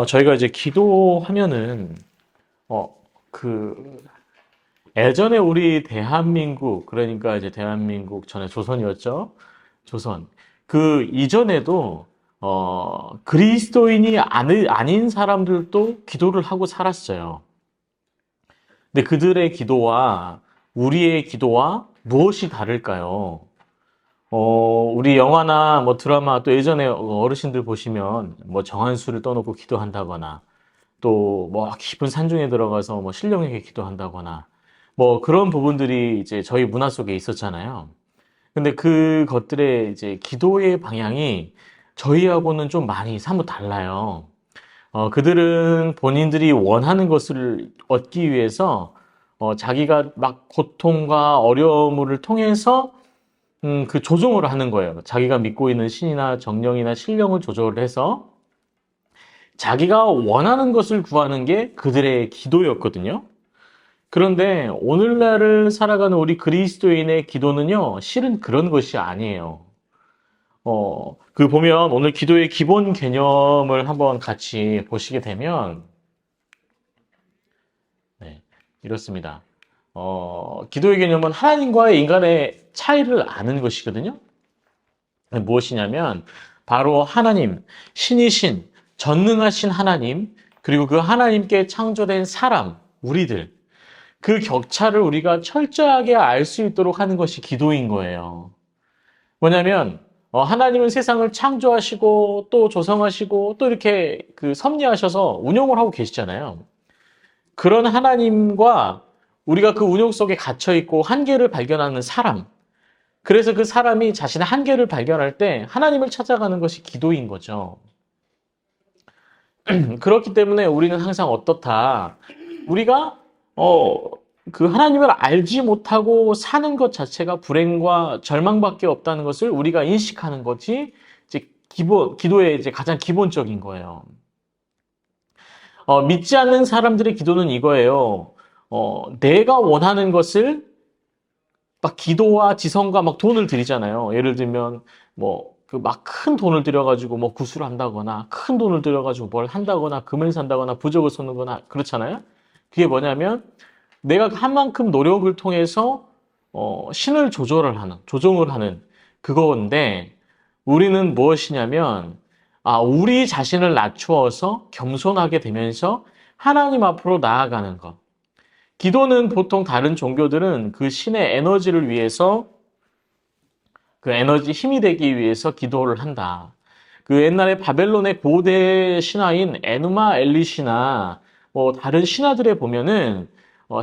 저희가 이제 기도하면은, 어, 그, 예전에 우리 대한민국, 그러니까 이제 대한민국 전에 조선이었죠? 조선. 그 이전에도, 그리스도인이 아닌 사람들도 기도를 하고 살았어요. 근데 그들의 기도와 우리의 기도와 무엇이 다를까요? 우리 영화나 뭐 드라마 또 예전에 어르신들 보시면 뭐 정한수를 떠놓고 기도한다거나 또 뭐 깊은 산중에 들어가서 뭐 신령에게 기도한다거나 뭐 그런 부분들이 이제 저희 문화 속에 있었잖아요. 근데 그것들의 이제 기도의 방향이 저희하고는 좀 많이 사뭇 달라요. 그들은 본인들이 원하는 것을 얻기 위해서 자기가 막 고통과 어려움을 통해서 그 조종을 하는 거예요. 자기가 믿고 있는 신이나 정령이나 신령을 조절을 해서 자기가 원하는 것을 구하는 게 그들의 기도였거든요. 그런데 오늘날을 살아가는 우리 그리스도인의 기도는요, 실은 그런 것이 아니에요. 보면 오늘 기도의 기본 개념을 한번 같이 보시게 되면, 네, 이렇습니다. 기도의 개념은 하나님과의 인간의 차이를 아는 것이거든요. 무엇이냐면, 바로 하나님, 신이신, 전능하신 하나님, 그리고 그 하나님께 창조된 사람, 우리들, 그 격차를 우리가 철저하게 알 수 있도록 하는 것이 기도인 거예요. 뭐냐면, 하나님은 세상을 창조하시고, 또 조성하시고, 또 이렇게 그 섭리하셔서 운영을 하고 계시잖아요. 그런 하나님과 우리가 그 운영 속에 갇혀 있고 한계를 발견하는 사람. 그래서 그 사람이 자신의 한계를 발견할 때 하나님을 찾아가는 것이 기도인 거죠. 그렇기 때문에 우리는 항상 어떻다. 우리가 그 하나님을 알지 못하고 사는 것 자체가 불행과 절망밖에 없다는 것을 우리가 인식하는 것이 이제 기도의 이제 가장 기본적인 거예요. 믿지 않는 사람들의 기도는 이거예요. 내가 원하는 것을 막 기도와 지성과 막 돈을 들이잖아요. 예를 들면 뭐 그 막 큰 돈을 들여가지고 뭐 구슬을 한다거나 큰 돈을 들여가지고 뭘 한다거나 금을 산다거나 부적을 쏘는거나 그렇잖아요. 그게 뭐냐면 내가 한 만큼 노력을 통해서 신을 조종을 하는 그건데 우리는 무엇이냐면 우리 자신을 낮추어서 겸손하게 되면서 하나님 앞으로 나아가는 것. 기도는 보통 다른 종교들은 그 신의 에너지를 위해서 그 에너지 힘이 되기 위해서 기도를 한다. 그 옛날에 바벨론의 고대 신화인 에누마 엘리시나 뭐 다른 신화들에 보면은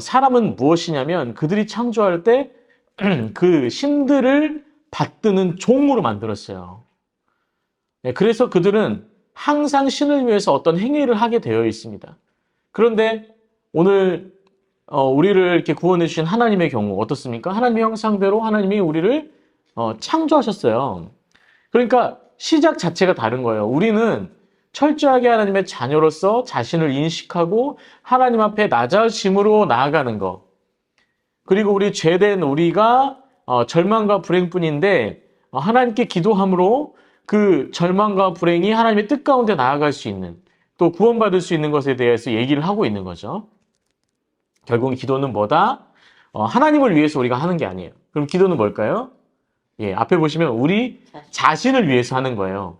사람은 무엇이냐면 그들이 창조할 때 그 신들을 받드는 종으로 만들었어요. 네, 그래서 그들은 항상 신을 위해서 어떤 행위를 하게 되어 있습니다. 그런데 오늘 우리를 이렇게 구원해 주신 하나님의 경우 어떻습니까? 하나님의 형상대로 하나님이 우리를 창조하셨어요. 그러니까 시작 자체가 다른 거예요. 우리는 철저하게 하나님의 자녀로서 자신을 인식하고 하나님 앞에 낮아짐으로 나아가는 것. 그리고 우리 죄된 우리가 절망과 불행뿐인데 하나님께 기도함으로 그 절망과 불행이 하나님의 뜻 가운데 나아갈 수 있는 또 구원받을 수 있는 것에 대해서 얘기를 하고 있는 거죠. 결국 기도는 뭐다? 하나님을 위해서 우리가 하는 게 아니에요. 그럼 기도는 뭘까요? 예, 앞에 보시면 우리 자신을 위해서 하는 거예요.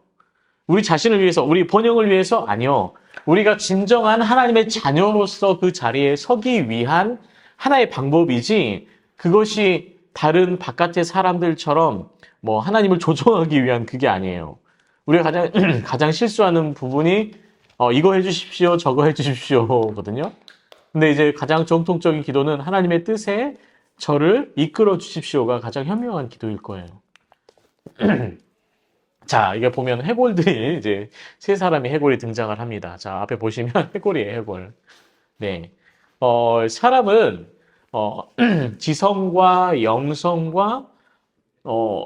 우리 자신을 위해서, 우리 번영을 위해서? 아니요. 우리가 진정한 하나님의 자녀로서 그 자리에 서기 위한 하나의 방법이지 그것이 다른 바깥의 사람들처럼 뭐 하나님을 조종하기 위한 그게 아니에요. 우리가 가장 실수하는 부분이 이거 해주십시오, 저거 해주십시오거든요. 근데 이제 가장 정통적인 기도는 하나님의 뜻에 저를 이끌어 주십시오가 가장 현명한 기도일 거예요. 자, 이게 보면 해골들이 이제 세 사람의 해골이 등장을 합니다. 자, 앞에 보시면 해골이에요, 해골. 네. 사람은, 지성과 영성과,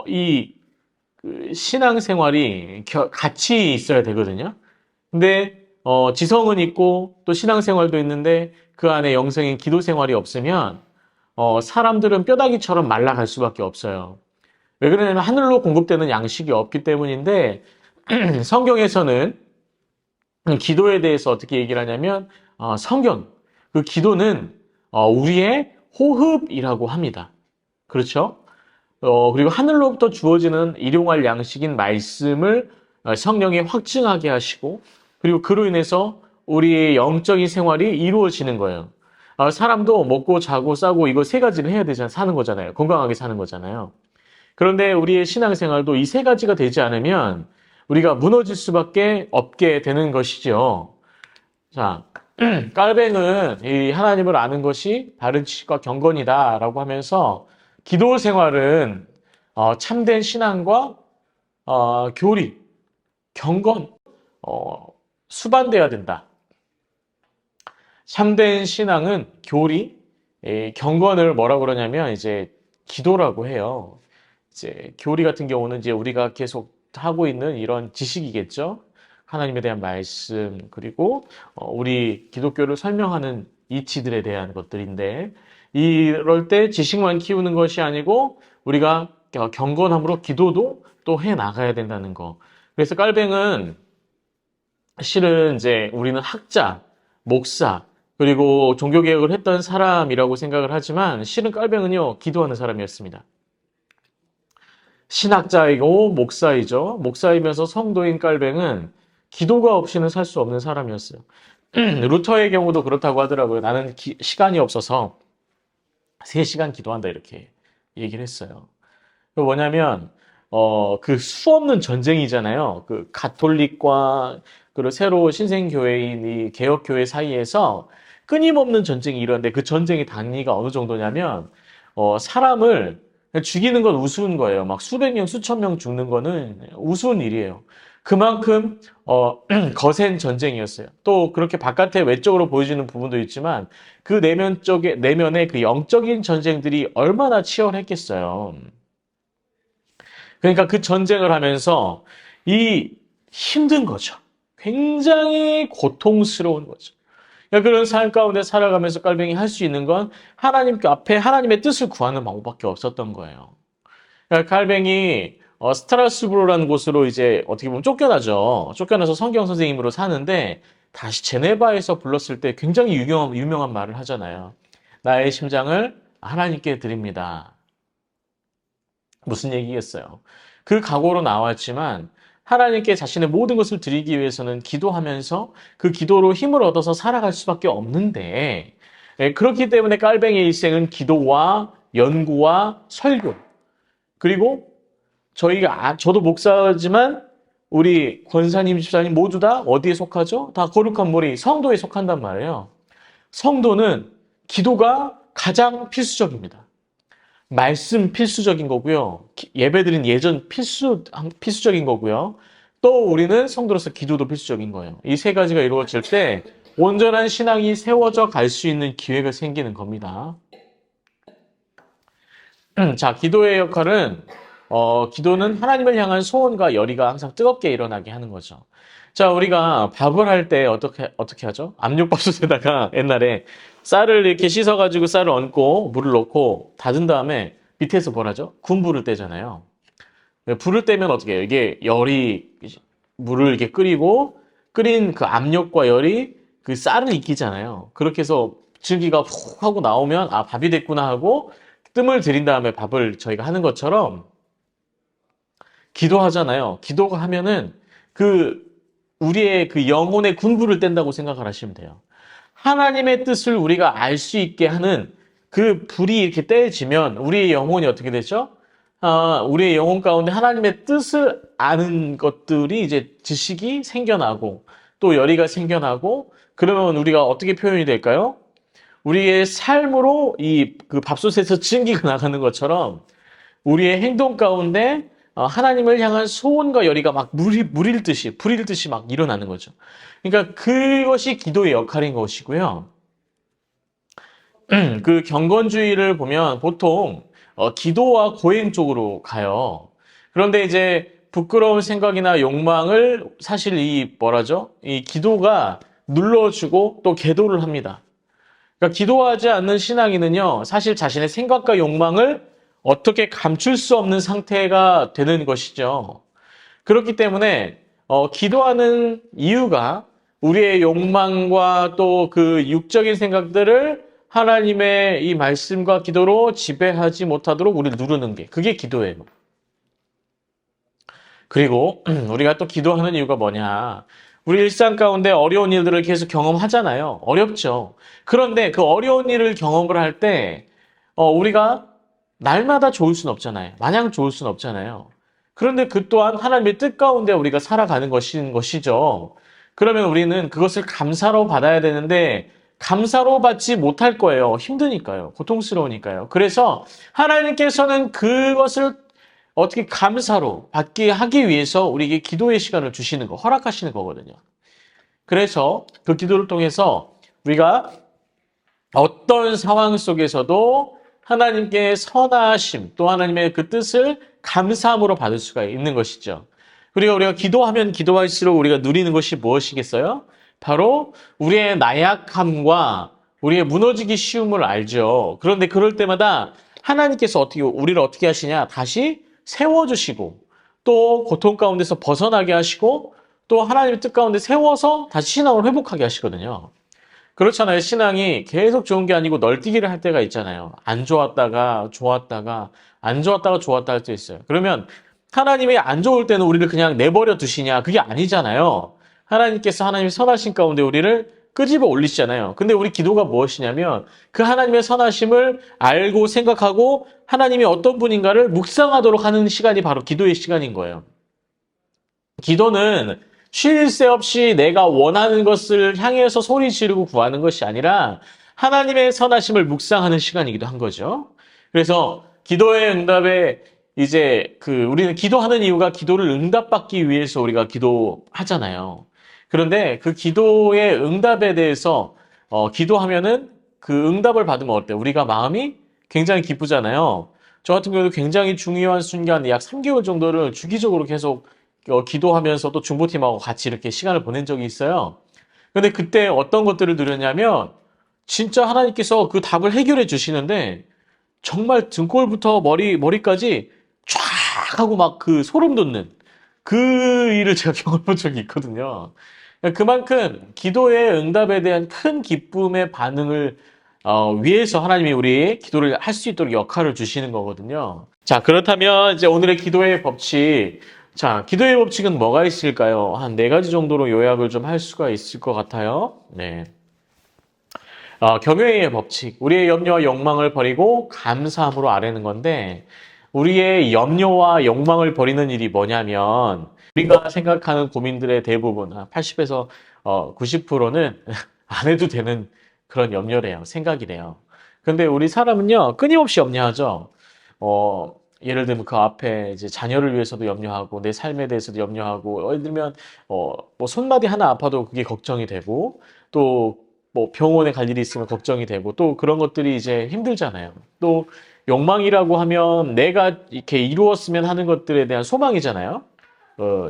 이 신앙생활이 같이 있어야 되거든요. 근데, 지성은 있고 또 신앙생활도 있는데 그 안에 영성인 기도생활이 없으면, 사람들은 뼈다귀처럼 말라갈 수밖에 없어요. 왜 그러냐면 하늘로 공급되는 양식이 없기 때문인데 성경에서는 기도에 대해서 어떻게 얘기를 하냐면 성경, 그 기도는 우리의 호흡이라고 합니다. 그렇죠? 그리고 하늘로부터 주어지는 일용할 양식인 말씀을 성령이 확증하게 하시고, 그리고 그로 인해서 우리의 영적인 생활이 이루어지는 거예요. 사람도 먹고 자고 싸고 이거 세 가지를 해야 되잖아요. 사는 거잖아요. 건강하게 사는 거잖아요. 그런데 우리의 신앙생활도 이 세 가지가 되지 않으면 우리가 무너질 수밖에 없게 되는 것이죠. 자, 깔뱅은 이 하나님을 아는 것이 바른 지식과 경건이다라고 하면서 기도 생활은 참된 신앙과 교리, 경건, 수반돼야 된다. 참된 신앙은 교리, 경건을 뭐라고 그러냐면 이제 기도라고 해요. 이제 교리 같은 경우는 이제 우리가 계속 하고 있는 이런 지식이겠죠. 하나님에 대한 말씀, 그리고 우리 기독교를 설명하는 이치들에 대한 것들인데, 이럴 때 지식만 키우는 것이 아니고 우리가 경건함으로 기도도 또 해 나가야 된다는 거. 그래서 깔뱅은 실은 이제 우리는 학자, 목사, 그리고 종교개혁을 했던 사람이라고 생각을 하지만 실은 깔뱅은요, 기도하는 사람이었습니다. 신학자이고 목사이죠. 목사이면서 성도인 깔뱅은 기도가 없이는 살 수 없는 사람이었어요. 루터의 경우도 그렇다고 하더라고요. 나는 시간이 없어서 3시간 기도한다 이렇게 얘기를 했어요. 뭐냐면 그 수없는 전쟁이잖아요. 그 가톨릭과 그리고 새로 신생교회인 이 개혁교회 사이에서 끊임없는 전쟁이 일어나는데, 그 전쟁의 단위가 어느 정도냐면 사람을 죽이는 건 우스운 거예요. 막 수백 명, 수천 명 죽는 거는 우스운 일이에요. 그만큼 거센 전쟁이었어요. 또 그렇게 바깥에 외적으로 보여지는 부분도 있지만 그 내면의 그 영적인 전쟁들이 얼마나 치열했겠어요. 그러니까 그 전쟁을 하면서 이 힘든 거죠. 굉장히 고통스러운 거죠. 그러니까 그런 삶 가운데 살아가면서 깔뱅이 할 수 있는 건 하나님 앞에 하나님의 뜻을 구하는 방법밖에 없었던 거예요. 그러니까 깔뱅이 스트라스부르라는 곳으로 이제 어떻게 보면 쫓겨나죠. 쫓겨나서 성경 선생님으로 사는데 다시 제네바에서 불렀을 때 굉장히 유명한 말을 하잖아요. 나의 심장을 하나님께 드립니다. 무슨 얘기겠어요? 그 각오로 나왔지만 하나님께 자신의 모든 것을 드리기 위해서는 기도하면서 그 기도로 힘을 얻어서 살아갈 수밖에 없는데, 그렇기 때문에 깔뱅이의 일생은 기도와 연구와 설교, 그리고 저도 목사지만 우리 권사님, 집사님 모두 다 어디에 속하죠? 다 거룩한 무리, 성도에 속한단 말이에요. 성도는 기도가 가장 필수적입니다. 말씀 필수적인 거고요. 예배드린 예전 필수적인 거고요. 또 우리는 성도로서 기도도 필수적인 거예요. 이 세 가지가 이루어질 때 온전한 신앙이 세워져 갈 수 있는 기회가 생기는 겁니다. 자, 기도의 역할은 기도는 하나님을 향한 소원과 열의가 항상 뜨겁게 일어나게 하는 거죠. 자, 우리가 밥을 할 때 어떻게 하죠? 압력밥솥에다가 옛날에 쌀을 이렇게 씻어가지고 쌀을 얹고 물을 넣고 닫은 다음에 밑에서 뭘 하죠? 군불을 떼잖아요. 불을 떼면 어떻게 해요? 이게 물을 이렇게 끓인 그 압력과 열이 그 쌀을 익히잖아요. 그렇게 해서 증기가 훅 하고 나오면 밥이 됐구나 하고 뜸을 들인 다음에 밥을 저희가 하는 것처럼 기도하잖아요. 기도가 하면은 우리의 그 영혼의 군불을 뗀다고 생각을 하시면 돼요. 하나님의 뜻을 우리가 알 수 있게 하는 그 불이 이렇게 떼지면 우리의 영혼이 어떻게 되죠? 우리의 영혼 가운데 하나님의 뜻을 아는 것들이 이제 지식이 생겨나고 또 열의가 생겨나고, 그러면 우리가 어떻게 표현이 될까요? 우리의 삶으로 그 밥솥에서 증기가 나가는 것처럼 우리의 행동 가운데 하나님을 향한 소원과 열의가 막 불일 듯이 막 일어나는 거죠. 그러니까 그것이 기도의 역할인 것이고요. 그 경건주의를 보면 보통 기도와 고행 쪽으로 가요. 그런데 이제 부끄러운 생각이나 욕망을 사실 이 기도가 눌러주고 또 계도를 합니다. 그러니까 기도하지 않는 신앙인은요, 사실 자신의 생각과 욕망을 어떻게 감출 수 없는 상태가 되는 것이죠. 그렇기 때문에 기도하는 이유가 우리의 욕망과 또 그 육적인 생각들을 하나님의 이 말씀과 기도로 지배하지 못하도록 우리를 누르는 게 그게 기도예요. 그리고 우리가 또 기도하는 이유가 뭐냐? 우리 일상 가운데 어려운 일들을 계속 경험하잖아요. 어렵죠. 그런데 그 어려운 일을 경험을 할 때, 우리가 날마다 좋을 순 없잖아요. 마냥 좋을 순 없잖아요. 그런데 그 또한 하나님의 뜻 가운데 우리가 살아가는 것이죠. 그러면 우리는 그것을 감사로 받아야 되는데, 감사로 받지 못할 거예요. 힘드니까요. 고통스러우니까요. 그래서 하나님께서는 그것을 어떻게 감사로 받게 하기 위해서 우리에게 기도의 시간을 주시는 거, 허락하시는 거거든요. 그래서 그 기도를 통해서 우리가 어떤 상황 속에서도 하나님께 선하심, 또 하나님의 그 뜻을 감사함으로 받을 수가 있는 것이죠. 그리고 우리가 기도하면 기도할수록 우리가 누리는 것이 무엇이겠어요? 바로 우리의 나약함과 우리의 무너지기 쉬움을 알죠. 그런데 그럴 때마다 하나님께서 우리를 어떻게 하시냐? 다시 세워주시고, 또 고통 가운데서 벗어나게 하시고, 또 하나님의 뜻 가운데 세워서 다시 신앙을 회복하게 하시거든요. 그렇잖아요. 신앙이 계속 좋은 게 아니고 널뛰기를 할 때가 있잖아요. 안 좋았다가 좋았다가 안 좋았다가 좋았다 할 때 있어요. 그러면 하나님이 안 좋을 때는 우리를 그냥 내버려 두시냐? 그게 아니잖아요. 하나님께서 하나님의 선하신 가운데 우리를 끄집어 올리시잖아요. 근데 우리 기도가 무엇이냐면 그 하나님의 선하심을 알고 생각하고 하나님이 어떤 분인가를 묵상하도록 하는 시간이 바로 기도의 시간인 거예요. 기도는 쉴 새 없이 내가 원하는 것을 향해서 소리 지르고 구하는 것이 아니라 하나님의 선하심을 묵상하는 시간이기도 한 거죠. 그래서 기도의 응답에 우리는 기도하는 이유가 기도를 응답받기 위해서 우리가 기도하잖아요. 그런데 그 기도의 응답에 대해서 기도하면은 그 응답을 받으면 어때요? 우리가 마음이 굉장히 기쁘잖아요. 저 같은 경우도 굉장히 중요한 순간 약 3개월 정도를 주기적으로 계속 기도하면서 또 중보팀하고 같이 이렇게 시간을 보낸 적이 있어요. 근데 그때 어떤 것들을 누렸냐면 진짜 하나님께서 그 답을 해결해 주시는데 정말 등골부터 머리까지 쫙 하고 막 그 소름 돋는 그 일을 제가 경험한 적이 있거든요. 그만큼 기도의 응답에 대한 큰 기쁨의 반응을 위해서 하나님이 우리 기도를 할 수 있도록 역할을 주시는 거거든요. 자, 그렇다면 이제 오늘의 기도의 법칙. 자, 기도의 법칙은 뭐가 있을까요? 한 4가지 정도로 요약을 좀 할 수가 있을 것 같아요. 네. 경외의 법칙. 우리의 염려와 욕망을 버리고 감사함으로 아뢰는 건데, 우리의 염려와 욕망을 버리는 일이 뭐냐면, 우리가 생각하는 고민들의 대부분, 80에서 90%는 안 해도 되는 그런 염려래요. 생각이래요. 근데 우리 사람은요, 끊임없이 염려하죠. 예를 들면 그 앞에 이제 자녀를 위해서도 염려하고, 내 삶에 대해서도 염려하고, 예를 들면, 뭐 손마디 하나 아파도 그게 걱정이 되고, 또 뭐 병원에 갈 일이 있으면 걱정이 되고, 또 그런 것들이 이제 힘들잖아요. 또 욕망이라고 하면 내가 이렇게 이루었으면 하는 것들에 대한 소망이잖아요.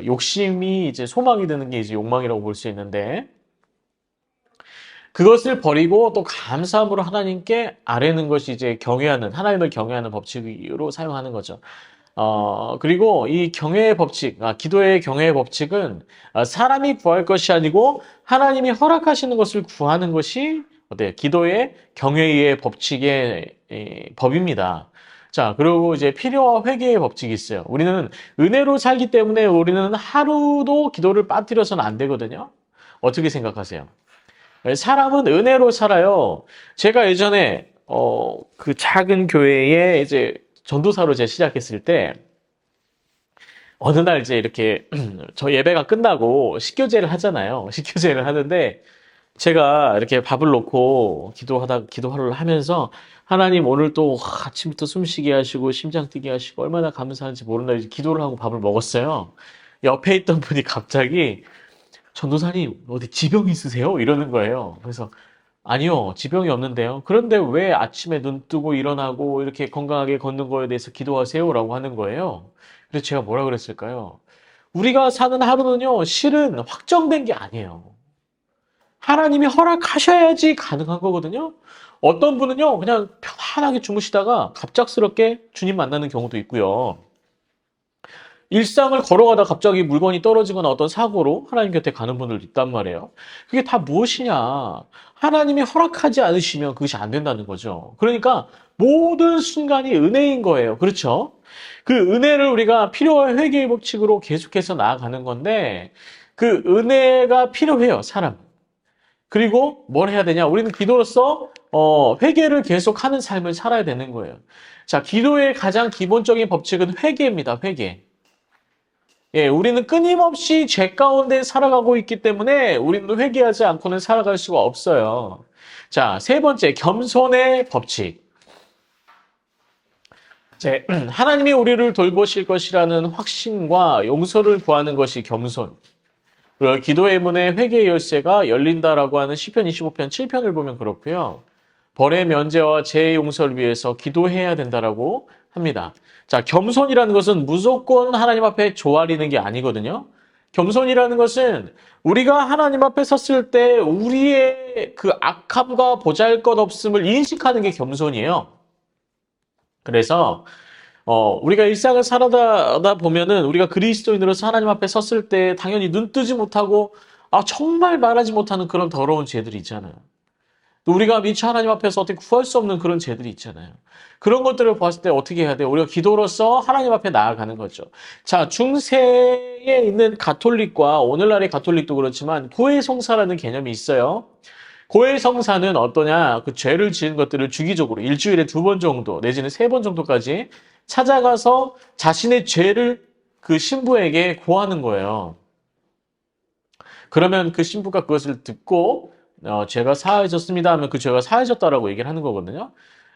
욕심이 이제 소망이 되는 게 이제 욕망이라고 볼 수 있는데, 그것을 버리고 또 감사함으로 하나님께 아뢰는 것이 이제 하나님을 경외하는 법칙으로 사용하는 거죠. 그리고 이 경외의 법칙, 기도의 경외의 법칙은 사람이 구할 것이 아니고 하나님이 허락하시는 것을 구하는 것이 어때요? 기도의 경외의 법칙의 법입니다. 자, 그리고 이제 필요와 회개의 법칙이 있어요. 우리는 은혜로 살기 때문에 우리는 하루도 기도를 빠뜨려서는 안 되거든요. 어떻게 생각하세요? 사람은 은혜로 살아요. 제가 예전에 그 작은 교회에 이제 전도사로 제가 시작했을 때 어느 날 이제 이렇게 저 예배가 끝나고 식교제를 하잖아요. 식교제를 하는데 제가 이렇게 밥을 놓고 기도를 하면서 하나님 오늘 또 아침부터 숨쉬게 하시고 심장 뛰게 하시고 얼마나 감사한지 모른다 이제 기도를 하고 밥을 먹었어요. 옆에 있던 분이 갑자기 전도사님 어디 지병 있으세요? 이러는 거예요. 그래서 아니요, 지병이 없는데요. 그런데 왜 아침에 눈 뜨고 일어나고 이렇게 건강하게 걷는 거에 대해서 기도하세요? 라고 하는 거예요. 그래서 제가 뭐라 그랬을까요? 우리가 사는 하루는요, 실은 확정된 게 아니에요. 하나님이 허락하셔야지 가능한 거거든요. 어떤 분은요, 그냥 편안하게 주무시다가 갑작스럽게 주님 만나는 경우도 있고요. 일상을 걸어가다 갑자기 물건이 떨어지거나 어떤 사고로 하나님 곁에 가는 분들도 있단 말이에요. 그게 다 무엇이냐? 하나님이 허락하지 않으시면 그것이 안 된다는 거죠. 그러니까 모든 순간이 은혜인 거예요. 그렇죠? 그 은혜를 우리가 필요한 회개의 법칙으로 계속해서 나아가는 건데 그 은혜가 필요해요, 사람. 그리고 뭘 해야 되냐? 우리는 기도로서 회개를 계속하는 삶을 살아야 되는 거예요. 자, 기도의 가장 기본적인 법칙은 회개입니다. 회개. 예, 우리는 끊임없이 죄 가운데 살아가고 있기 때문에 우리는 회개하지 않고는 살아갈 수가 없어요. 자, 세 번째, 겸손의 법칙. 하나님이 우리를 돌보실 것이라는 확신과 용서를 구하는 것이 겸손. 그리고 기도의 문에 회개의 열쇠가 열린다라고 하는 시편 25편 7편을 보면 그렇고요. 벌의 면제와 죄의 용서를 위해서 기도해야 된다라고 합니다. 자, 겸손이라는 것은 무조건 하나님 앞에 조아리는 게 아니거든요. 겸손이라는 것은 우리가 하나님 앞에 섰을 때 우리의 그 악함과 보잘것없음을 인식하는 게 겸손이에요. 그래서 우리가 일상을 살아다 보면은 우리가 그리스도인으로서 하나님 앞에 섰을 때 당연히 눈 뜨지 못하고 정말 말하지 못하는 그런 더러운 죄들이 있잖아요. 또 우리가 미처 하나님 앞에서 어떻게 구할 수 없는 그런 죄들이 있잖아요. 그런 것들을 봤을 때 어떻게 해야 돼요? 우리가 기도로서 하나님 앞에 나아가는 거죠. 자, 중세에 있는 가톨릭과 오늘날의 가톨릭도 그렇지만 고해성사라는 개념이 있어요. 고해성사는 어떠냐? 그 죄를 지은 것들을 주기적으로 일주일에 2번 정도 내지는 3번 정도까지 찾아가서 자신의 죄를 그 신부에게 고하는 거예요. 그러면 그 신부가 그것을 듣고 죄가 사해졌습니다 하면 그 죄가 사해졌다라고 얘기를 하는 거거든요.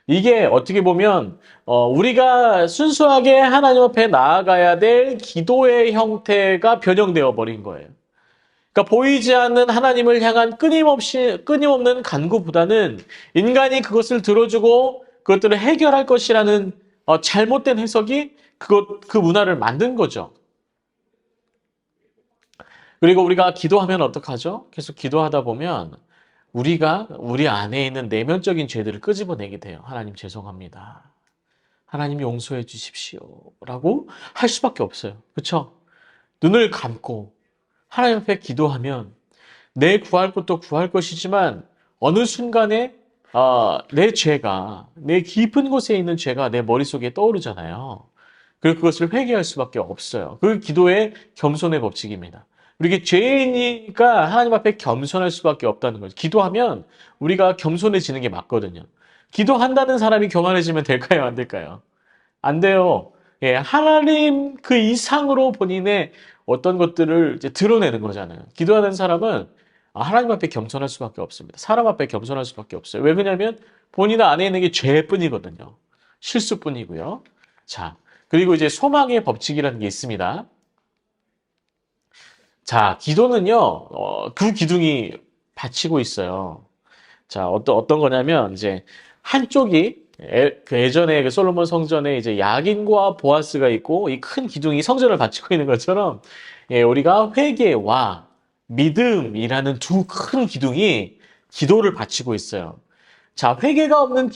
이게 어떻게 보면 우리가 순수하게 하나님 앞에 나아가야 될 기도의 형태가 변형되어 버린 거예요. 그러니까 보이지 않는 하나님을 향한 끊임없는 간구보다는 인간이 그것을 들어주고 그것들을 해결할 것이라는 잘못된 해석이 그 문화를 만든 거죠. 그리고 우리가 기도하면 어떡하죠? 계속 기도하다 보면 우리가 우리 안에 있는 내면적인 죄들을 끄집어내게 돼요. 하나님 죄송합니다. 하나님 용서해 주십시오. 라고 할 수밖에 없어요. 그렇죠? 눈을 감고 하나님 앞에 기도하면 내 구할 것도 구할 것이지만 어느 순간에 내 죄가 내 깊은 곳에 있는 죄가 내 머릿속에 떠오르잖아요. 그리고 그것을 회개할 수밖에 없어요. 그 기도의 겸손의 법칙입니다. 우리가 죄인이니까 하나님 앞에 겸손할 수밖에 없다는 거죠. 기도하면 우리가 겸손해지는 게 맞거든요. 기도한다는 사람이 교만해지면 될까요? 안 될까요? 안 돼요. 예, 하나님 그 이상으로 본인의 어떤 것들을 이제 드러내는 거잖아요. 기도하는 사람은 하나님 앞에 겸손할 수밖에 없습니다. 사람 앞에 겸손할 수밖에 없어요. 왜 그러냐면 본인 안에 있는 게 죄뿐이거든요. 실수뿐이고요. 자, 그리고 이제 소망의 법칙이라는 게 있습니다. 자, 기도는요, 두 기둥이 받치고 있어요. 자, 어떤 거냐면, 이제, 한쪽이, 그 예전에 그 솔로몬 성전에 이제 야긴과 보아스가 있고, 이 큰 기둥이 성전을 받치고 있는 것처럼, 예, 우리가 회개와 믿음이라는 두 큰 기둥이 기도를 받치고 있어요. 자, 회개가 없는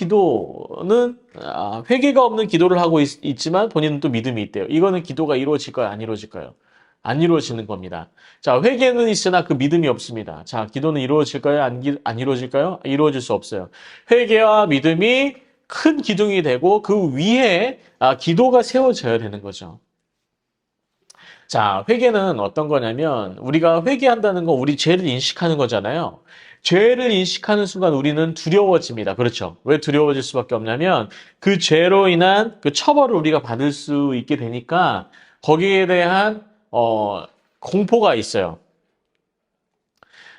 기도를 하고 있지만 본인은 또 믿음이 있대요. 이거는 기도가 이루어질까요? 안 이루어질까요? 안 이루어지는 겁니다. 자, 회개는 있으나 그 믿음이 없습니다. 자, 기도는 이루어질까요? 안 이루어질까요? 이루어질 수 없어요. 회개와 믿음이 큰 기둥이 되고 그 위에 기도가 세워져야 되는 거죠. 자, 회개는 어떤 거냐면 우리가 회개한다는 건 우리 죄를 인식하는 거잖아요. 죄를 인식하는 순간 우리는 두려워집니다. 그렇죠? 왜 두려워질 수밖에 없냐면 그 죄로 인한 그 처벌을 우리가 받을 수 있게 되니까 거기에 대한 공포가 있어요.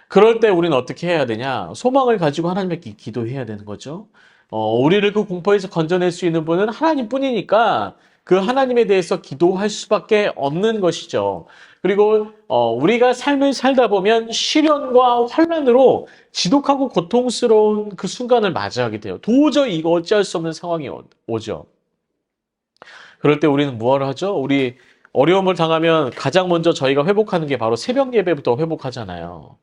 그럴 때 우리는 어떻게 해야 되냐? 소망을 가지고 하나님께 기도해야 되는 거죠. 우리를 그 공포에서 건져낼 수 있는 분은 하나님뿐이니까 그 하나님에 대해서 기도할 수밖에 없는 것이죠. 그리고 우리가 삶을 살다 보면 시련과 환난으로 지독하고 고통스러운 그 순간을 맞이하게 돼요. 도저히 이거 어찌할 수 없는 상황이 오죠. 그럴 때 우리는 무엇을 하죠? 우리 어려움을 당하면 가장 먼저 저희가 회복하는 게 바로 새벽 예배부터 회복하잖아요.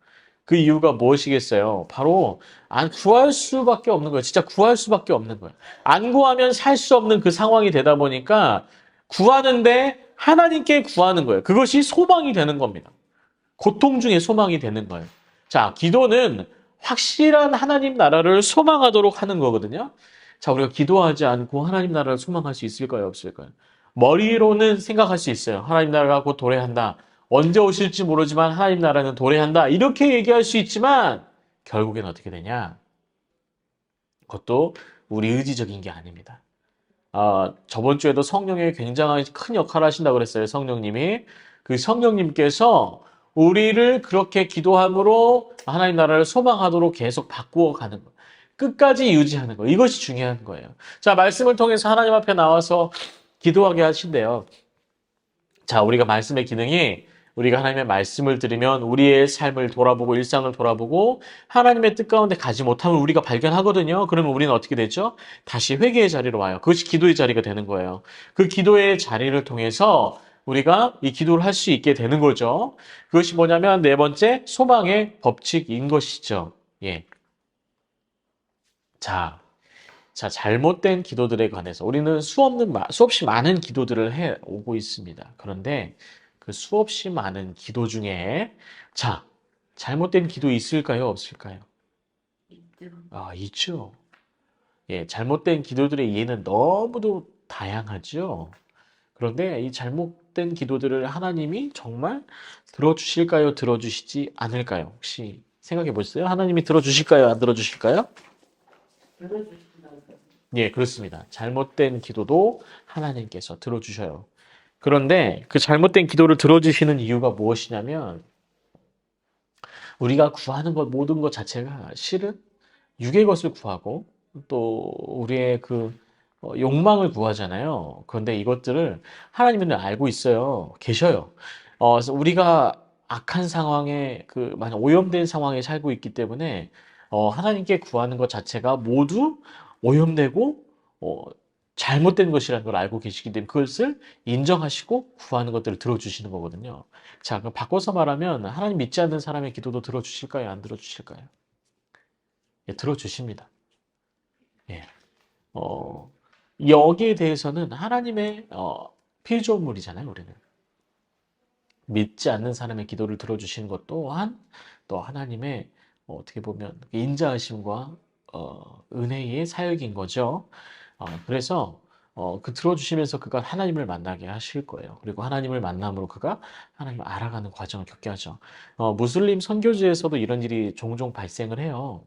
그 이유가 무엇이겠어요? 바로 안 구할 수밖에 없는 거예요. 진짜 구할 수밖에 없는 거예요. 안 구하면 살 수 없는 그 상황이 되다 보니까 구하는데 하나님께 구하는 거예요. 그것이 소망이 되는 겁니다. 고통 중에 소망이 되는 거예요. 자, 기도는 확실한 하나님 나라를 소망하도록 하는 거거든요. 자, 우리가 기도하지 않고 하나님 나라를 소망할 수 있을까요? 없을까요? 머리로는 생각할 수 있어요. 하나님 나라가 곧 도래한다. 언제 오실지 모르지만 하나님 나라는 도래한다. 이렇게 얘기할 수 있지만 결국엔 어떻게 되냐? 그것도 우리 의지적인 게 아닙니다. 저번 주에도 성령이 굉장히 큰 역할을 하신다고 그랬어요. 성령님이. 그 성령님께서 우리를 그렇게 기도함으로 하나님 나라를 소망하도록 계속 바꾸어 가는 거. 끝까지 유지하는 거. 이것이 중요한 거예요. 자, 말씀을 통해서 하나님 앞에 나와서 기도하게 하신대요. 자, 우리가 말씀의 기능이 우리가 하나님의 말씀을 들으면 우리의 삶을 돌아보고 일상을 돌아보고 하나님의 뜻 가운데 가지 못함을 우리가 발견하거든요. 그러면 우리는 어떻게 되죠? 다시 회개의 자리로 와요. 그것이 기도의 자리가 되는 거예요. 그 기도의 자리를 통해서 우리가 이 기도를 할 수 있게 되는 거죠. 그것이 뭐냐면 네 번째, 소망의 법칙인 것이죠. 예. 자, 잘못된 기도들에 관해서 우리는 수없이 많은 기도들을 해 오고 있습니다. 그런데 그 수없이 많은 기도 중에 잘못된 기도 있을까요? 없을까요? 있죠. 예, 잘못된 기도들의 이해는 너무도 다양하죠. 그런데 이 잘못된 기도들을 하나님이 정말 들어주실까요? 들어주시지 않을까요? 혹시 생각해 보셨어요? 하나님이 들어주실까요? 안 들어주실까요? 예, 그렇습니다. 잘못된 기도도 하나님께서 들어주셔요. 그런데 그 잘못된 기도를 들어주시는 이유가 무엇이냐면 우리가 구하는 것 모든 것 자체가 실은 육의 것을 구하고 또 우리의 욕망을 구하잖아요. 그런데 이것들을 하나님은 알고 있어요. 계셔요. 그래서 우리가 악한 상황에 만약 오염된 상황에 살고 있기 때문에 하나님께 구하는 것 자체가 모두 오염되고 어, 잘못된 것이라는 걸 알고 계시기 때문에 그것을 인정하시고 구하는 것들을 들어주시는 거거든요. 자, 그럼 바꿔서 말하면 하나님 믿지 않는 사람의 기도도 들어주실까요? 안 들어주실까요? 예, 들어주십니다. 예. 어, 여기에 대해서는 하나님의 피조물이잖아요, 우리는. 믿지 않는 사람의 기도를 들어주시는 것 또한 또 하나님의 어떻게 보면 인자하심과 은혜의 사역인 거죠. 그래서 들어주시면서 그가 하나님을 만나게 하실 거예요. 그리고 하나님을 만남으로 그가 하나님을 알아가는 과정을 겪게 하죠. 무슬림 선교지에서도 이런 일이 종종 발생을 해요.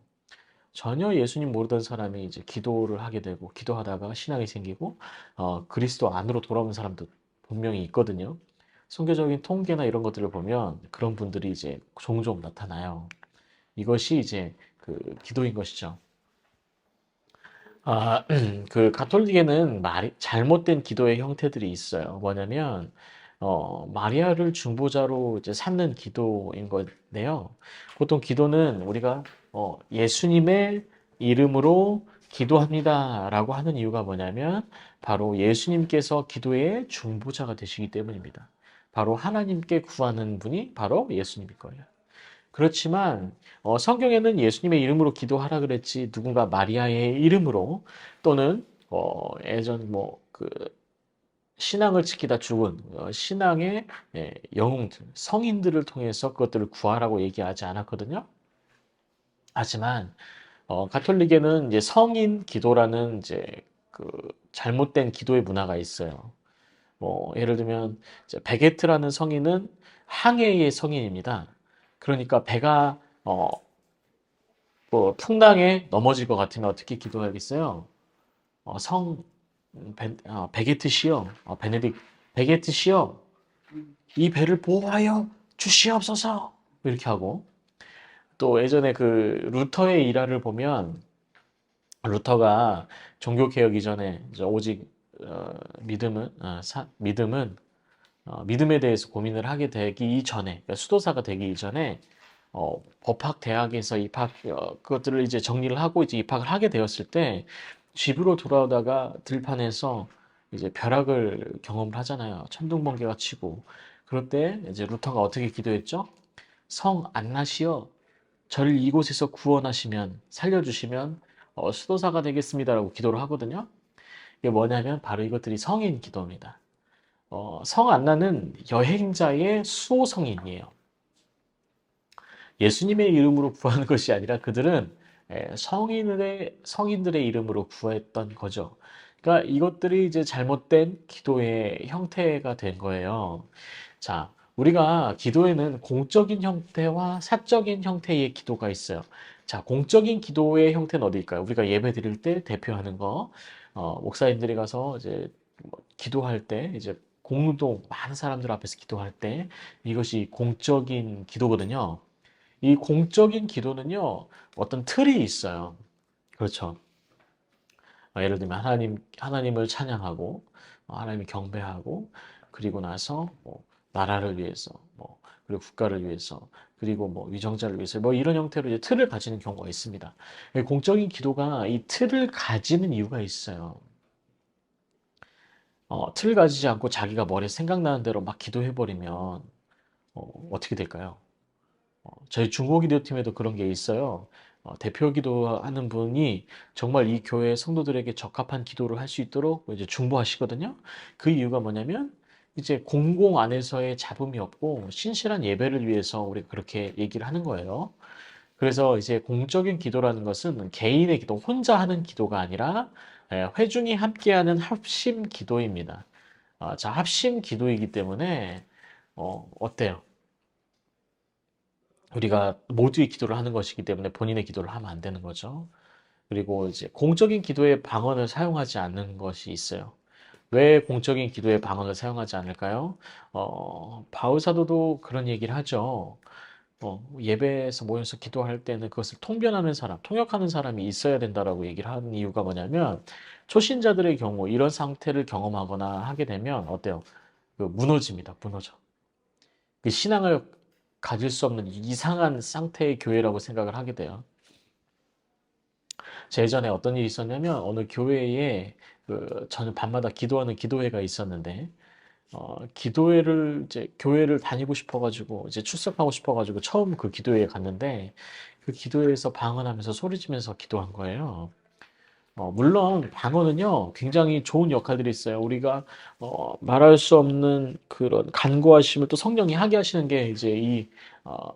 전혀 예수님 모르던 사람이 이제 기도를 하게 되고 기도하다가 신앙이 생기고 그리스도 안으로 돌아오는 사람도 분명히 있거든요. 선교적인 통계나 이런 것들을 보면 그런 분들이 이제 종종 나타나요. 이것이 이제 기도인 것이죠. 가톨릭에는 잘못된 기도의 형태들이 있어요. 뭐냐면, 마리아를 중보자로 이제 삼는 기도인 건데요. 보통 기도는 우리가, 예수님의 이름으로 기도합니다라고 하는 이유가 뭐냐면, 바로 예수님께서 기도의 중보자가 되시기 때문입니다. 바로 하나님께 구하는 분이 바로 예수님일 거예요. 그렇지만 성경에는 예수님의 이름으로 기도하라 그랬지 누군가 마리아의 이름으로 또는 예전 신앙을 지키다 죽은 신앙의 영웅들, 성인들을 통해서 그것들을 구하라고 얘기하지 않았거든요. 하지만 가톨릭에는 이제 성인 기도라는 이제 잘못된 기도의 문화가 있어요. 예를 들면 베게트라는 성인은 항해의 성인입니다. 그러니까 배가 풍랑에 넘어질 것 같으면 어떻게 기도하겠어요? 베게트시여, 베게트시여, 이 배를 보호하여 주시옵소서. 이렇게 하고 또 예전에 루터의 일화를 보면 루터가 종교 개혁 이전에 이제 오직 믿음은 믿음에 대해서 고민을 하게 되기 이전에, 그러니까 수도사가 되기 이전에 법학 대학에서 그것들을 이제 정리를 하고 이제 입학을 하게 되었을 때 집으로 돌아오다가 들판에서 이제 벼락을 경험을 하잖아요. 천둥번개가 치고 그럴 때 이제 루터가 어떻게 기도했죠? 성 안나시여, 저를 이곳에서 구원하시면 살려주시면 수도사가 되겠습니다라고 기도를 하거든요. 이게 뭐냐면 바로 이것들이 성인 기도입니다. 성 안나는 여행자의 수호성인이에요. 예수님의 이름으로 구하는 것이 아니라 그들은 성인들의 이름으로 구했던 거죠. 그러니까 이것들이 이제 잘못된 기도의 형태가 된 거예요. 자, 우리가 기도에는 공적인 형태와 사적인 형태의 기도가 있어요. 자, 공적인 기도의 형태는 어디일까요? 우리가 예배 드릴 때 대표하는 거, 목사님들이 가서 이제 뭐 기도할 때, 이제 공동, 많은 사람들 앞에서 기도할 때, 이것이 공적인 기도거든요. 이 공적인 기도는요, 어떤 틀이 있어요. 그렇죠. 예를 들면 하나님을 찬양하고, 하나님을 경배하고, 그리고 나서 뭐 나라를 위해서, 뭐 그리고 국가를 위해서, 그리고 뭐 위정자를 위해서, 뭐 이런 형태로 이제 틀을 가지는 경우가 있습니다. 공적인 기도가 이 틀을 가지는 이유가 있어요. 틀을 가지지 않고 자기가 머리에 생각나는 대로 막 기도해버리면 어떻게 될까요? 저희 중고기도팀에도 그런 게 있어요. 대표 기도하는 분이 정말 이 교회 성도들에게 적합한 기도를 할 수 있도록 이제 중보하시거든요. 그 이유가 뭐냐면 이제 공공 안에서의 잡음이 없고 신실한 예배를 위해서 우리가 그렇게 얘기를 하는 거예요. 그래서 이제 공적인 기도라는 것은 개인의 기도, 혼자 하는 기도가 아니라 회중이 함께하는 합심 기도입니다. 자, 합심 기도이기 때문에 어때요? 우리가 모두의 기도를 하는 것이기 때문에 본인의 기도를 하면 안 되는 거죠. 그리고 이제 공적인 기도에 방언을 사용하지 않는 것이 있어요. 왜 공적인 기도에 방언을 사용하지 않을까요? 바울 사도도 그런 얘기를 하죠. 예배에서 모여서 기도할 때는 그것을 통변하는 사람, 통역하는 사람이 있어야 된다라고 얘기를 하는 이유가 뭐냐면 초신자들의 경우 이런 상태를 경험하거나 하게 되면 어때요? 그 무너집니다. 무너져. 그 신앙을 가질 수 없는 이상한 상태의 교회라고 생각을 하게 돼요. 제 예전에 어떤 일이 있었냐면 어느 교회에 저는 밤마다 기도하는 기도회가 있었는데 기도회를 이제 교회를 다니고 싶어가지고 이제 출석하고 싶어가지고 처음 그 기도회에 갔는데 그 기도회에서 방언하면서 소리지면서 기도한 거예요. 물론 방언은요 굉장히 좋은 역할들이 있어요. 우리가 말할 수 없는 그런 간구하심을 또 성령이 하게 하시는 게 이제 이 어,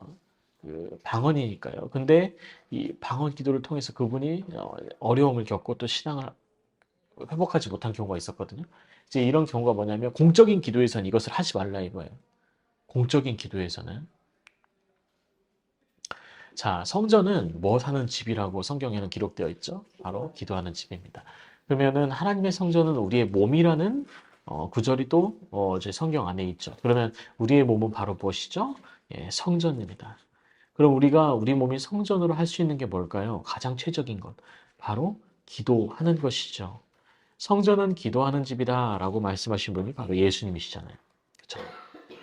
그 방언이니까요. 근데 이 방언 기도를 통해서 그분이 어려움을 겪고 또 신앙을 회복하지 못한 경우가 있었거든요. 이제 이런 경우가 뭐냐면 공적인 기도에서는 이것을 하지 말라 이거예요. 공적인 기도에서는. 자, 성전은 뭐 사는 집이라고 성경에는 기록되어 있죠? 바로 기도하는 집입니다. 그러면은 하나님의 성전은 우리의 몸이라는 구절이 또 제 성경 안에 있죠. 그러면 우리의 몸은 바로 무엇이죠? 예, 성전입니다. 그럼 우리가 우리 몸이 성전으로 할 수 있는 게 뭘까요? 가장 최적인 것. 바로 기도하는 것이죠. 성전은 기도하는 집이다라고 말씀하신 분이 바로 예수님이시잖아요. 그렇죠?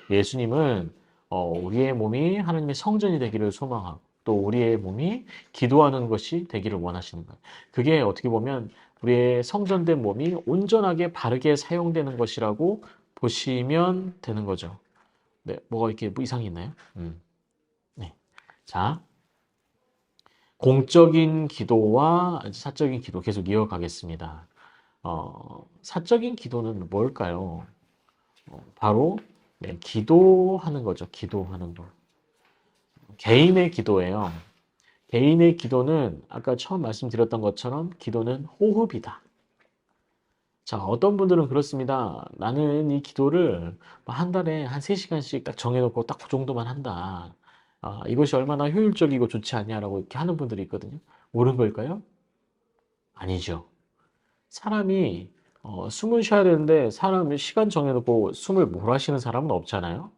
예수님은 우리의 몸이 하나님의 성전이 되기를 소망하고 또 우리의 몸이 기도하는 것이 되기를 원하시는 거예요. 그게 어떻게 보면 우리의 성전된 몸이 온전하게 바르게 사용되는 것이라고 보시면 되는 거죠. 네, 뭐가 이렇게 뭐 이상이 있나요? 네. 자, 공적인 기도와 사적인 기도 계속 이어가겠습니다. 사적인 기도는 뭘까요? 바로 네, 기도하는 거죠. 기도하는 거. 개인의 기도예요. 개인의 기도는 아까 처음 말씀드렸던 것처럼 기도는 호흡이다. 자, 어떤 분들은 그렇습니다. 나는 이 기도를 뭐한 달에 한 3시간씩 딱 정해놓고 딱 그 정도만 한다. 이것이 얼마나 효율적이고 좋지 않냐라고 이렇게 하는 분들이 있거든요. 옳은 걸까요? 아니죠. 사람이 숨을 쉬어야 되는데 사람이 시간 정해놓고 숨을 몰아쉬는 사람은 없잖아요.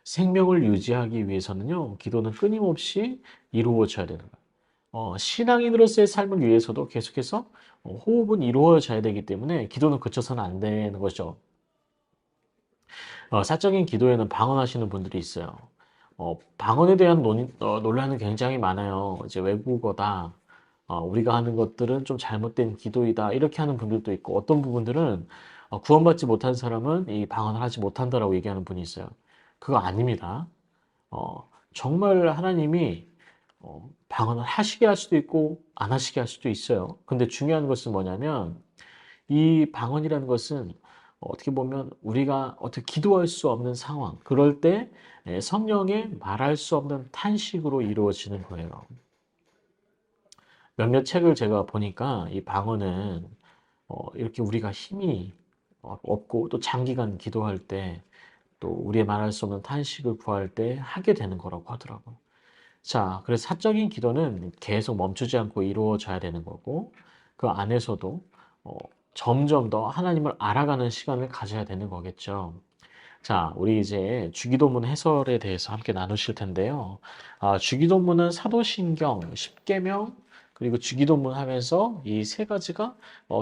생명을 유지하기 위해서는요, 기도는 끊임없이 이루어져야 되는 거예요. 신앙인으로서의 삶을 위해서도 계속해서 호흡은 이루어져야 되기 때문에 기도는 그쳐서는 안 되는 거죠. 사적인 기도에는 방언하시는 분들이 있어요. 방언에 대한 논란은 굉장히 많아요. 이제 외국어다. 우리가 하는 것들은 좀 잘못된 기도이다. 이렇게 하는 분들도 있고, 어떤 부분들은 구원받지 못한 사람은 이 방언을 하지 못한다라고 얘기하는 분이 있어요. 그거 아닙니다. 정말 하나님이 방언을 하시게 할 수도 있고, 안 하시게 할 수도 있어요. 근데 중요한 것은 뭐냐면, 이 방언이라는 것은 어떻게 보면 우리가 어떻게 기도할 수 없는 상황, 그럴 때 성령의 말할 수 없는 탄식으로 이루어지는 거예요. 몇몇 책을 제가 보니까 이 방언은 이렇게 우리가 힘이 없고 또 장기간 기도할 때 또 우리의 말할 수 없는 탄식을 구할 때 하게 되는 거라고 하더라고요. 자, 그래서 사적인 기도는 계속 멈추지 않고 이루어져야 되는 거고, 그 안에서도 어, 점점 더 하나님을 알아가는 시간을 가져야 되는 거겠죠. 자, 우리 이제 주기도문 해설에 대해서 함께 나누실 텐데요. 주기도문은 사도신경, 십계명, 그리고 주기도문 하면서 이 세 가지가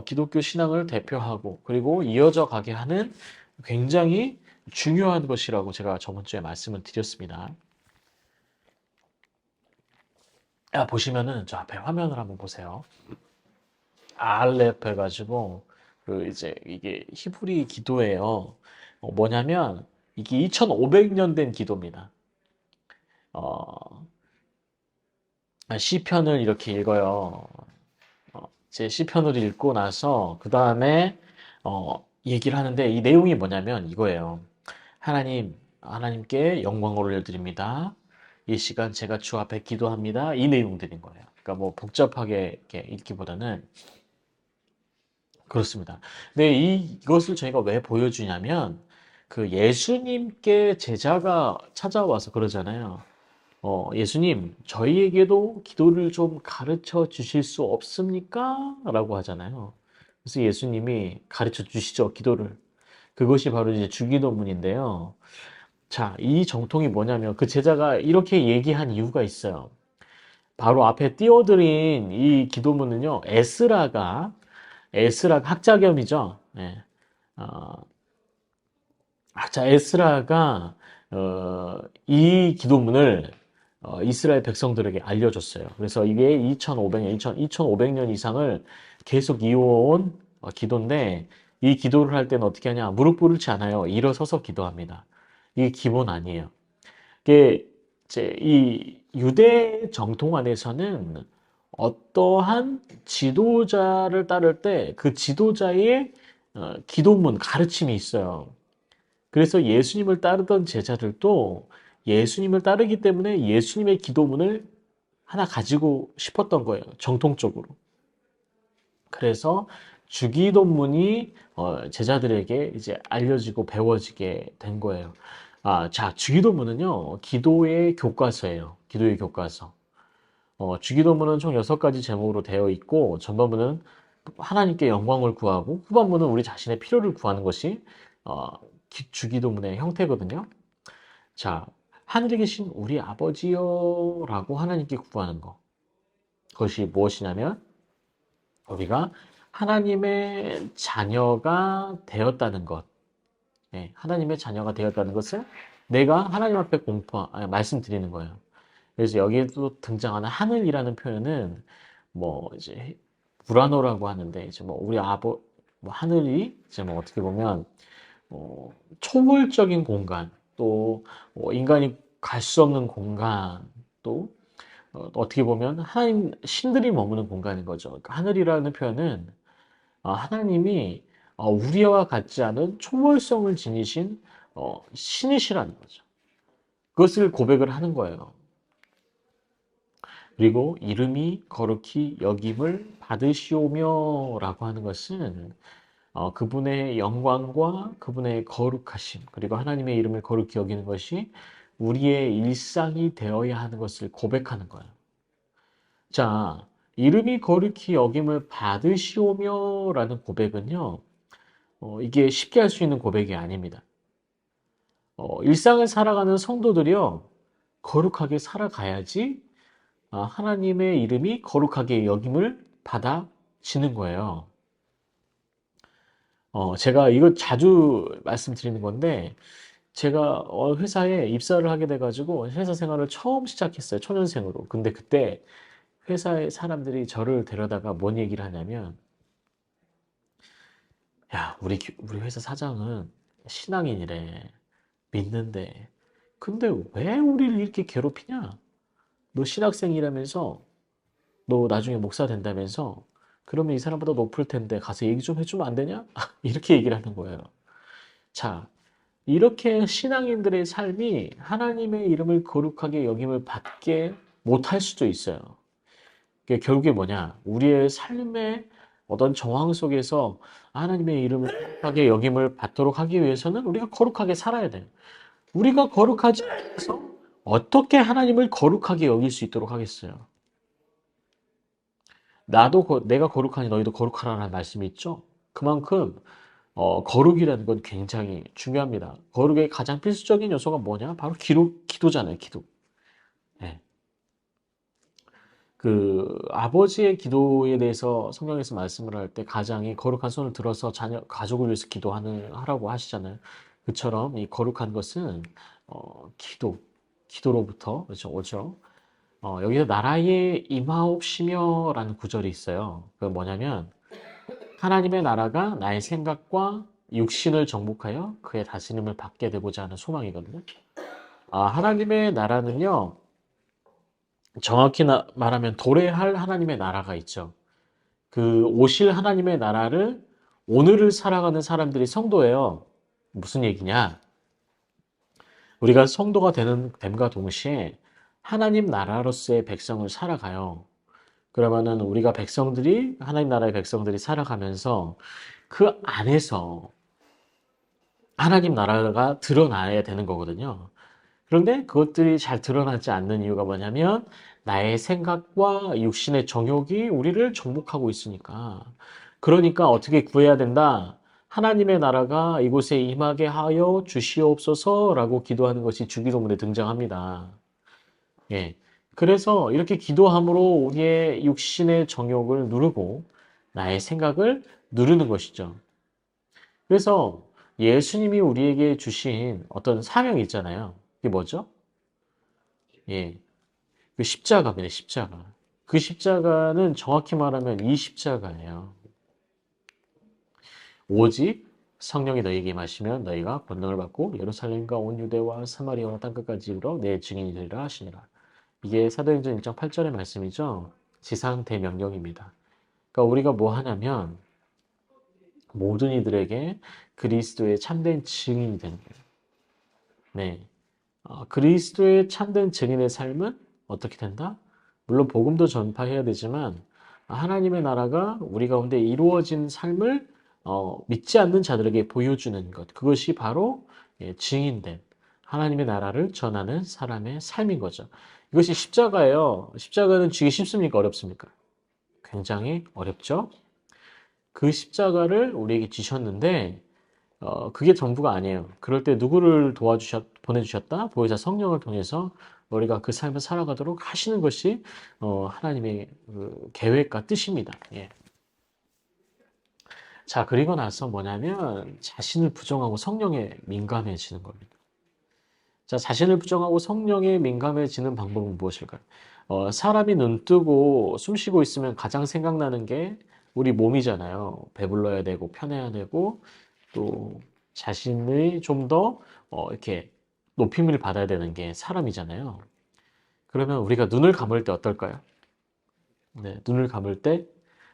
기독교 신앙을 대표하고 그리고 이어져 가게 하는 굉장히 중요한 것이라고 제가 저번 주에 말씀을 드렸습니다. 보시면은 저 앞에 화면을 한번 보세요. 알렙 해가지고 그 이제 이게 히브리 기도예요. 뭐냐면 이게 2500년 된 기도입니다. 어, 시편을 이렇게 읽어요. 제 시편을 읽고 나서 그 다음에 얘기를 하는데 이 내용이 뭐냐면 이거예요. 하나님께 영광을 올려드립니다. 이 시간 제가 주 앞에 기도합니다. 이 내용들인 거예요. 그러니까 뭐 복잡하게 이렇게 읽기보다는 그렇습니다. 근데 이것을 저희가 왜 보여주냐면 그 예수님께 제자가 찾아와서 그러잖아요. 예수님, 저희에게도 기도를 좀 가르쳐 주실 수 없습니까? 라고 하잖아요. 그래서 예수님이 가르쳐 주시죠, 기도를. 그것이 바로 이제 주기도문인데요. 자, 이 정통이 뭐냐면 그 제자가 이렇게 얘기한 이유가 있어요. 바로 앞에 띄워드린 이 기도문은요, 에스라가 학자 겸이죠. 예. 어, 자, 에스라가 이 기도문을 이스라엘 백성들에게 알려줬어요. 그래서 이게 2500년 이상을 계속 이어온 기도인데 이 기도를 할 때는 어떻게 하냐? 무릎 꿇지 않아요. 일어서서 기도합니다. 이게 기본 아니에요. 이게 이제 이 유대 정통 안에서는 어떠한 지도자를 따를 때 그 지도자의 기도문, 가르침이 있어요. 그래서 예수님을 따르던 제자들도 예수님을 따르기 때문에 예수님의 기도문을 하나 가지고 싶었던 거예요. 정통적으로. 그래서 주기도문이 제자들에게 이제 알려지고 배워지게 된 거예요. 자, 주기도문은요, 기도의 교과서예요. 기도의 교과서. 주기도문은 총 6가지 제목으로 되어 있고, 전반부는 하나님께 영광을 구하고, 후반부는 우리 자신의 필요를 구하는 것이 어, 주기도문의 형태거든요. 자, 하늘에 계신 우리 아버지요 라고 하나님께 구하는 것. 그것이 무엇이냐면, 우리가 하나님의 자녀가 되었다는 것. 네, 하나님의 자녀가 되었다는 것을 내가 하나님 앞에 말씀드리는 거예요. 그래서 여기에도 등장하는 하늘이라는 표현은 뭐 이제 불안호라고 하는데 이제 뭐 우리 뭐 하늘이 이제 뭐 어떻게 보면 초월적인 공간 또 인간이 갈 수 없는 공간 또 어떻게 보면 하나님 신들이 머무는 공간인 거죠. 그러니까 하늘이라는 표현은 하나님이 우리와 같지 않은 초월성을 지니신 신이시라는 거죠. 그것을 고백을 하는 거예요. 그리고 이름이 거룩히 여김을 받으시오며 라고 하는 것은 그분의 영광과 그분의 거룩하심 그리고 하나님의 이름을 거룩히 여기는 것이 우리의 일상이 되어야 하는 것을 고백하는 거예요. 자, 이름이 거룩히 여김을 받으시오며 라는 고백은요, 이게 쉽게 할 수 있는 고백이 아닙니다. 일상을 살아가는 성도들이요, 거룩하게 살아가야지 하나님의 이름이 거룩하게 여김을 받아지는 거예요. 제가 이거 자주 말씀드리는 건데, 제가 회사에 입사를 하게 돼가지고 회사 생활을 처음 시작했어요. 초년생으로. 근데 그때 회사의 사람들이 저를 데려다가 뭔 얘기를 하냐면, 야, 우리 회사 사장은 신앙인이래. 믿는데. 근데 왜 우리를 이렇게 괴롭히냐? 너 신학생이라면서, 너 나중에 목사 된다면서, 그러면 이 사람보다 높을 텐데 가서 얘기 좀 해주면 안 되냐? 이렇게 얘기를 하는 거예요. 자, 이렇게 신앙인들의 삶이 하나님의 이름을 거룩하게 여김을 받게 못할 수도 있어요. 그게 결국에 뭐냐? 우리의 삶의 어떤 정황 속에서 하나님의 이름을 거룩하게 여김을 받도록 하기 위해서는 우리가 거룩하게 살아야 돼요. 우리가 거룩하지 않아서 어떻게 하나님을 거룩하게 여길 수 있도록 하겠어요? 내가 거룩하니 너희도 거룩하라는 말씀이 있죠? 그만큼 거룩이라는 건 굉장히 중요합니다. 거룩의 가장 필수적인 요소가 뭐냐? 바로 기도잖아요, 기도. 네. 그 아버지의 기도에 대해서 성경에서 말씀을 할 때 가장이 거룩한 손을 들어서 가족을 위해서 하라고 하시잖아요. 그처럼 이 거룩한 것은 기도로부터 그렇죠, 오죠. 여기서 나라에 임하옵시며라는 구절이 있어요. 그 뭐냐면 하나님의 나라가 나의 생각과 육신을 정복하여 그의 다스림을 받게 되고자 하는 소망이거든요. 하나님의 나라는요, 정확히 말하면 도래할 하나님의 나라가 있죠. 그 오실 하나님의 나라를 오늘을 살아가는 사람들이 성도예요. 무슨 얘기냐? 우리가 성도가 됨과 동시에 하나님 나라로서의 백성을 살아가요. 그러면은 우리가 하나님 나라의 백성들이 살아가면서 그 안에서 하나님 나라가 드러나야 되는 거거든요. 그런데 그것들이 잘 드러나지 않는 이유가 뭐냐면 나의 생각과 육신의 정욕이 우리를 정복하고 있으니까. 그러니까 어떻게 구해야 된다? 하나님의 나라가 이곳에 임하게 하여 주시옵소서라고 기도하는 것이 주기도문에 등장합니다. 예. 그래서 이렇게 기도함으로 우리의 육신의 정욕을 누르고 나의 생각을 누르는 것이죠. 그래서 예수님이 우리에게 주신 어떤 사명이 있잖아요. 그게 뭐죠? 예. 그 십자가입니다, 십자가. 그 십자가는 정확히 말하면 이 십자가예요. 오직 성령이 너희에게 임하시면 너희가 권능을 받고 예루살렘과 온 유대와 사마리아와 땅끝까지 이르러 내 증인이 되리라 하시니라. 이게 사도행전 1장 8절의 말씀이죠. 지상 대명령입니다. 그러니까 우리가 뭐 하냐면 모든 이들에게 그리스도의 참된 증인이 되는 거예요. 네. 그리스도의 참된 증인의 삶은 어떻게 된다? 물론 복음도 전파해야 되지만 하나님의 나라가 우리 가운데 이루어진 삶을 믿지 않는 자들에게 보여주는 것. 그것이 바로 증인된 하나님의 나라를 전하는 사람의 삶인 거죠. 이것이 십자가예요. 십자가는 쥐기 쉽습니까? 어렵습니까? 굉장히 어렵죠. 그 십자가를 우리에게 지셨는데 그게 전부가 아니에요. 그럴 때 누구를 보내주셨다? 보혜사 성령을 통해서 우리가 그 삶을 살아가도록 하시는 것이 하나님의 그 계획과 뜻입니다. 예. 자, 그리고 나서 뭐냐면 자신을 부정하고 성령에 민감해지는 겁니다. 자, 자신을 부정하고 성령에 민감해지는 방법은 무엇일까요? 사람이 눈 뜨고 숨 쉬고 있으면 가장 생각나는 게 우리 몸이잖아요. 배불러야 되고 편해야 되고 또 자신의 좀 더 이렇게 높임을 받아야 되는 게 사람이잖아요. 그러면 우리가 눈을 감을 때 어떨까요? 네, 눈을 감을 때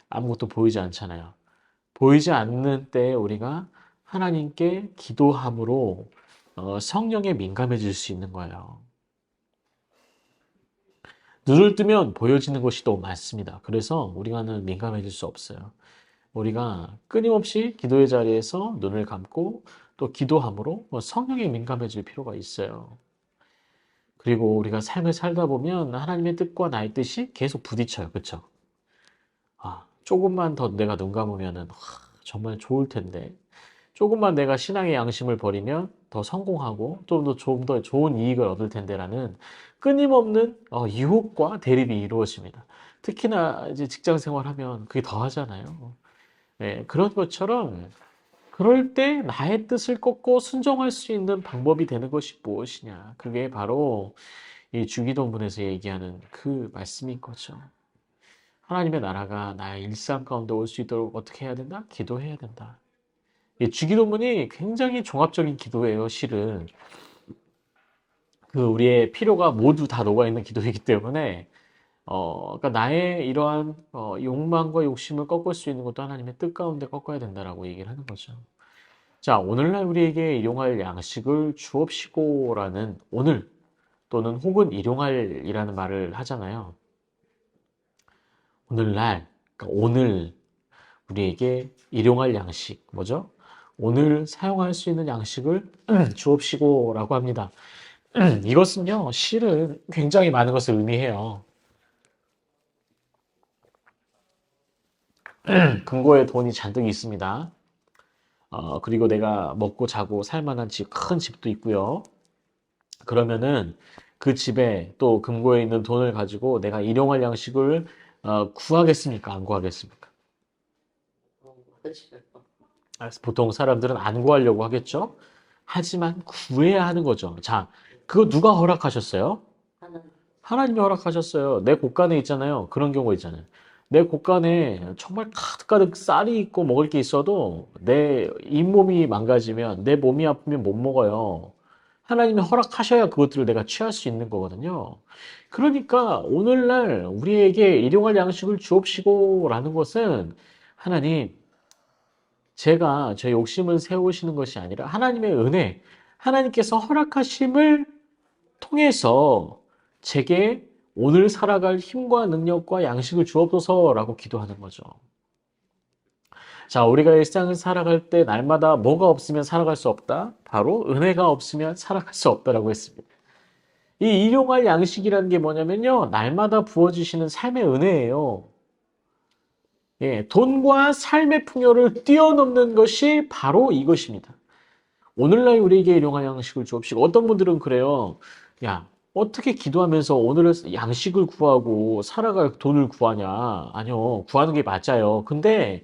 아무것도 보이지 않잖아요. 보이지 않는 때 우리가 하나님께 기도함으로 성령에 민감해질 수 있는 거예요. 눈을 뜨면 보여지는 것이 너무 많습니다. 그래서 우리가는 민감해질 수 없어요. 우리가 끊임없이 기도의 자리에서 눈을 감고 또 기도함으로 성령에 민감해질 필요가 있어요. 그리고 우리가 삶을 살다 보면 하나님의 뜻과 나의 뜻이 계속 부딪혀요. 그렇죠? 조금만 더 내가 눈 감으면은 정말 좋을 텐데. 조금만 내가 신앙의 양심을 버리면 더 성공하고 좀 더 좋은 이익을 얻을 텐데라는 끊임없는 유혹과 대립이 이루어집니다. 특히나 이제 직장 생활하면 그게 더 하잖아요. 네, 그런 것처럼 그럴 때 나의 뜻을 꺾고 순종할 수 있는 방법이 되는 것이 무엇이냐. 그게 바로 이 주기도문에서 얘기하는 그 말씀인 거죠. 하나님의 나라가 나의 일상 가운데 올 수 있도록 어떻게 해야 된다? 기도해야 된다. 이 주기도문이 굉장히 종합적인 기도예요, 실은. 그 우리의 필요가 모두 다 녹아있는 기도이기 때문에 그러니까 나의 이러한 욕망과 욕심을 꺾을 수 있는 것도 하나님의 뜻 가운데 꺾어야 된다라고 얘기를 하는 거죠. 자, 오늘날 우리에게 일용할 양식을 주옵시고라는 오늘 또는 혹은 일용할이라는 말을 하잖아요. 오늘날, 그러니까 오늘 우리에게 일용할 양식, 뭐죠? 오늘 사용할 수 있는 양식을 주옵시고라고 합니다. 이것은요, 실은 굉장히 많은 것을 의미해요. 금고에 돈이 잔뜩 있습니다. 그리고 내가 먹고 자고 살 만한 집, 큰 집도 있고요. 그러면은 그 집에 또 금고에 있는 돈을 가지고 내가 일용할 양식을 구하겠습니까? 안 구하겠습니까? 보통 사람들은 안 구하려고 하겠죠? 하지만 구해야 하는 거죠. 자, 그거 누가 허락하셨어요? 하나님이 허락하셨어요. 내 곳간에 있잖아요. 그런 경우 있잖아요. 내 곳간에 정말 가득가득 쌀이 있고 먹을 게 있어도 내 잇몸이 망가지면 내 몸이 아프면 못 먹어요. 하나님이 허락하셔야 그것들을 내가 취할 수 있는 거거든요. 그러니까 오늘날 우리에게 일용할 양식을 주옵시고라는 것은 하나님, 제가 제 욕심을 세우시는 것이 아니라 하나님의 은혜, 하나님께서 허락하심을 통해서 제게 오늘 살아갈 힘과 능력과 양식을 주옵소서라고 기도하는 거죠. 자, 우리가 일상을 살아갈 때 날마다 뭐가 없으면 살아갈 수 없다? 바로 은혜가 없으면 살아갈 수 없다라고 했습니다. 이 일용할 양식이라는 게 뭐냐면요. 날마다 부어주시는 삶의 은혜예요. 예, 돈과 삶의 풍요를 뛰어넘는 것이 바로 이것입니다. 오늘날 우리에게 일용할 양식을 주옵시고 어떤 분들은 그래요. 야, 어떻게 기도하면서 오늘 양식을 구하고 살아갈 돈을 구하냐? 아니요, 구하는 게 맞아요. 근데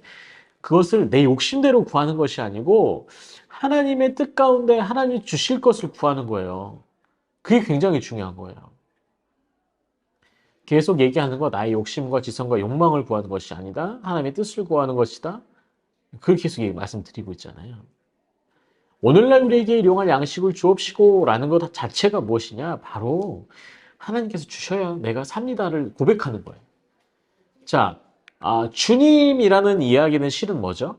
그것을 내 욕심대로 구하는 것이 아니고 하나님의 뜻 가운데 하나님이 주실 것을 구하는 거예요. 그게 굉장히 중요한 거예요. 계속 얘기하는 거 나의 욕심과 지성과 욕망을 구하는 것이 아니다. 하나님의 뜻을 구하는 것이다. 그렇게 계속 말씀드리고 있잖아요. 오늘날 우리에게 일용할 양식을 주옵시고라는 것 자체가 무엇이냐? 바로 하나님께서 주셔야 내가 삽니다를 고백하는 거예요. 자, 주님이라는 이야기는 실은 뭐죠?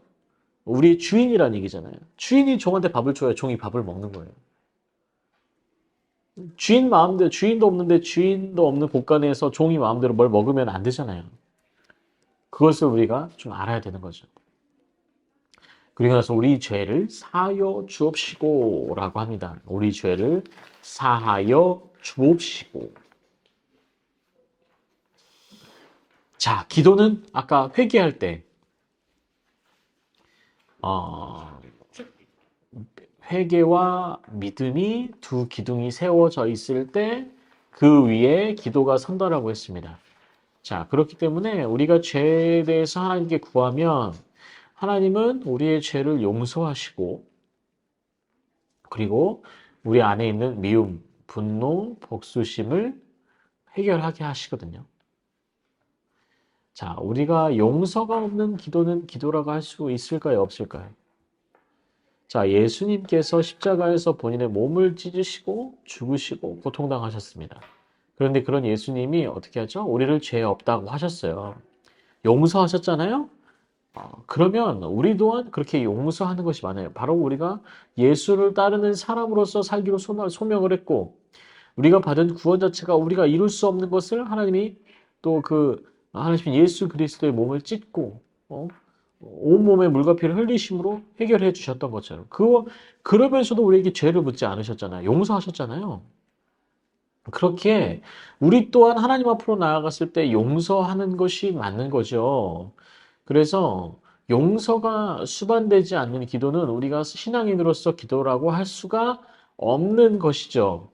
우리 주인이라는 얘기잖아요. 주인이 종한테 밥을 줘야 종이 밥을 먹는 거예요. 주인 마음대로, 주인도 없는데 주인도 없는 곳간에서 종이 마음대로 뭘 먹으면 안 되잖아요. 그것을 우리가 좀 알아야 되는 거죠. 그리고 나서 우리 죄를 사하여 주옵시고라고 합니다. 우리 죄를 사하여 주옵시고. 자, 기도는 아까 회개할 때 회개와 믿음이 두 기둥이 세워져 있을 때 그 위에 기도가 선다라고 했습니다. 자, 그렇기 때문에 우리가 죄에 대해서 하나님께 구하면 하나님은 우리의 죄를 용서하시고 그리고 우리 안에 있는 미움, 분노, 복수심을 해결하게 하시거든요. 자, 우리가 용서가 없는 기도는 기도라고 할 수 있을까요? 없을까요? 자, 예수님께서 십자가에서 본인의 몸을 찢으시고 죽으시고 고통당하셨습니다. 그런데 그런 예수님이 어떻게 하죠? 우리를 죄 없다고 하셨어요. 용서하셨잖아요? 그러면 우리 또한 그렇게 용서하는 것이 많아요. 바로 우리가 예수를 따르는 사람으로서 살기로 소명을 했고, 우리가 받은 구원 자체가 우리가 이룰 수 없는 것을 하나님이 또 하나님 예수 그리스도의 몸을 찢고, 온몸에 물과 피를 흘리심으로 해결해 주셨던 것처럼. 그러면서도 우리에게 죄를 묻지 않으셨잖아요. 용서하셨잖아요. 그렇게 우리 또한 하나님 앞으로 나아갔을 때 용서하는 것이 맞는 거죠. 그래서 용서가 수반되지 않는 기도는 우리가 신앙인으로서 기도라고 할 수가 없는 것이죠.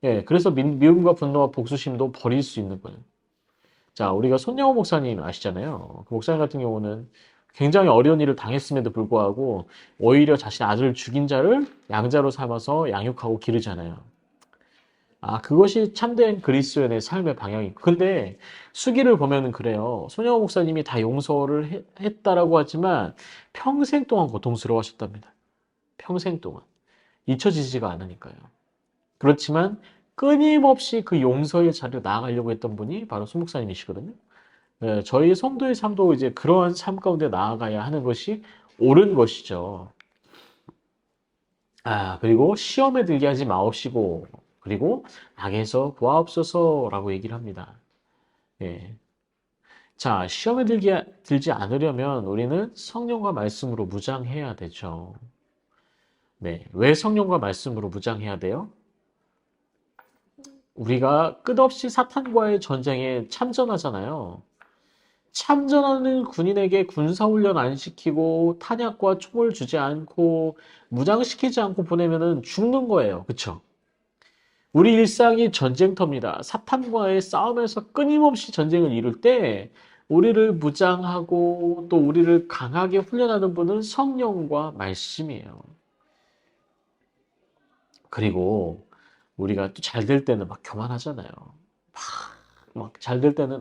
예, 그래서 미움과 분노와 복수심도 버릴 수 있는 거예요. 자, 우리가 손영호 목사님 아시잖아요. 그 목사님 같은 경우는 굉장히 어려운 일을 당했음에도 불구하고 오히려 자신 아들을 죽인 자를 양자로 삼아서 양육하고 기르잖아요. 그것이 참된 그리스도인의 삶의 방향이고. 근데 수기를 보면은 그래요. 손영호 목사님이 다 용서를 했다라고 하지만 평생 동안 고통스러워하셨답니다. 평생 동안. 잊혀지지가 않으니까요. 그렇지만 끊임없이 그 용서의 자리로 나아가려고 했던 분이 바로 손 목사님이시거든요. 네, 저희 성도의 삶도 이제 그러한 삶 가운데 나아가야 하는 것이 옳은 것이죠. 그리고 시험에 들게 하지 마옵시고, 그리고 악에서 구하옵소서라고 얘기를 합니다. 예. 자, 시험에 들지 않으려면 우리는 성령과 말씀으로 무장해야 되죠. 네. 왜 성령과 말씀으로 무장해야 돼요? 우리가 끝없이 사탄과의 전쟁에 참전하잖아요. 참전하는 군인에게 군사훈련 안 시키고 탄약과 총을 주지 않고 무장시키지 않고 보내면은 죽는 거예요. 그쵸? 우리 일상이 전쟁터입니다. 사탄과의 싸움에서 끊임없이 전쟁을 이룰 때 우리를 무장하고 또 우리를 강하게 훈련하는 분은 성령과 말씀이에요. 그리고 우리가 또 잘 될 때는 막 교만하잖아요. 막 잘 될 때는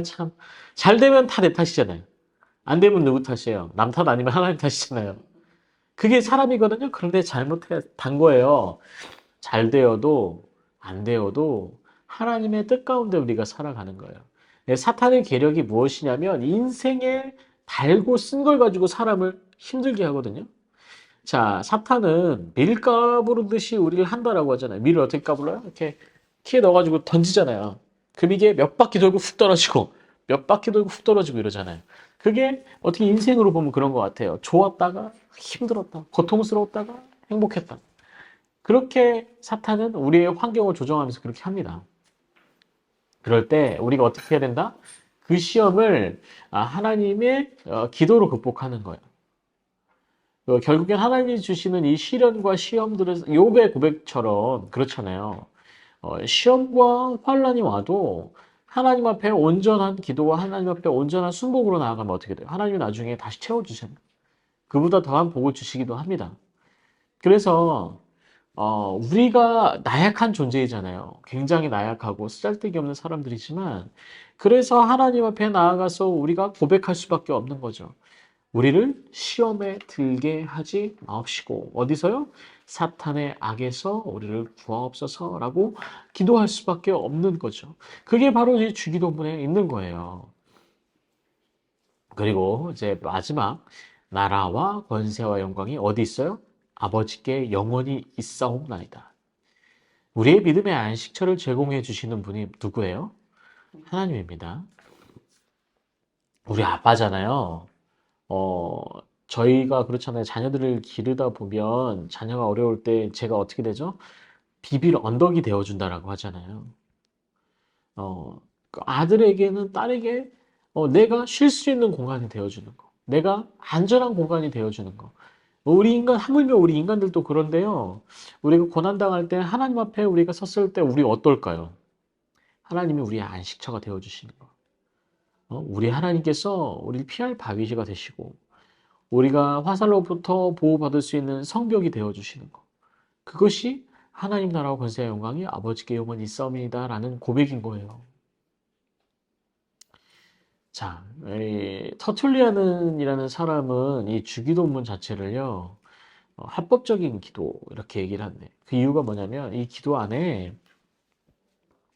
참 잘 되면 다 내 탓이잖아요. 안 되면 누구 탓이에요? 남 탓 아니면 하나님 탓이잖아요. 그게 사람이거든요. 그런데 잘못한 거예요. 잘 되어도 안 되어도 하나님의 뜻 가운데 우리가 살아가는 거예요. 네, 사탄의 계력이 무엇이냐면 인생에 달고 쓴 걸 가지고 사람을 힘들게 하거든요. 자, 사탄은 밀 까부르듯이 우리를 한다라고 하잖아요. 밀을 어떻게 까불어요? 이렇게 키에 넣어가지고 던지잖아요. 그럼 이게 몇 바퀴 돌고 훅 떨어지고 몇 바퀴 돌고 훅 떨어지고 이러잖아요. 그게 어떻게 인생으로 보면 그런 것 같아요. 좋았다가 힘들었다, 고통스러웠다가 행복했다. 그렇게 사탄은 우리의 환경을 조정하면서 그렇게 합니다. 그럴 때 우리가 어떻게 해야 된다? 그 시험을 하나님의 기도로 극복하는 거예요. 결국엔 하나님이 주시는 이 시련과 시험들은 욥의 고백처럼 그렇잖아요. 시험과 환란이 와도 하나님 앞에 온전한 기도와 하나님 앞에 온전한 순복으로 나아가면 어떻게 돼요? 하나님이 나중에 다시 채워주세요. 그보다 더한 복을 주시기도 합니다. 그래서 우리가 나약한 존재이잖아요. 굉장히 나약하고 쓰잘데기 없는 사람들이지만 그래서 하나님 앞에 나아가서 우리가 고백할 수밖에 없는 거죠. 우리를 시험에 들게 하지 마옵시고 어디서요? 사탄의 악에서 우리를 구하옵소서라고 기도할 수밖에 없는 거죠. 그게 바로 이 주기도문에 있는 거예요. 그리고 이제 마지막 나라와 권세와 영광이 어디 있어요? 아버지께 영원히 있사옵나이다. 우리의 믿음의 안식처를 제공해 주시는 분이 누구예요? 하나님입니다. 우리 아빠잖아요. 어, 저희가 그렇잖아요. 자녀들을 기르다 보면 자녀가 어려울 때 제가 어떻게 되죠? 비빌 언덕이 되어준다라고 하잖아요. 그 아들에게는 딸에게 내가 쉴 수 있는 공간이 되어주는 거. 내가 안전한 공간이 되어주는 거. 우리 인간, 하물며 우리 인간들도 그런데요. 우리가 고난당할 때 하나님 앞에 우리가 섰을 때 우리 어떨까요? 하나님이 우리의 안식처가 되어주시는 거. 우리 하나님께서 우리를 피할 바위가 되시고 우리가 화살로부터 보호받을 수 있는 성벽이 되어주시는 것. 그것이 하나님 나라와 권세와 영광이 아버지께 영원히 있사옵니다라는 고백인 거예요. 자, 이 터툴리안이라는 사람은 이 주기도문 자체를요, 합법적인 기도 이렇게 얘기를 한대. 그 이유가 뭐냐면 이 기도 안에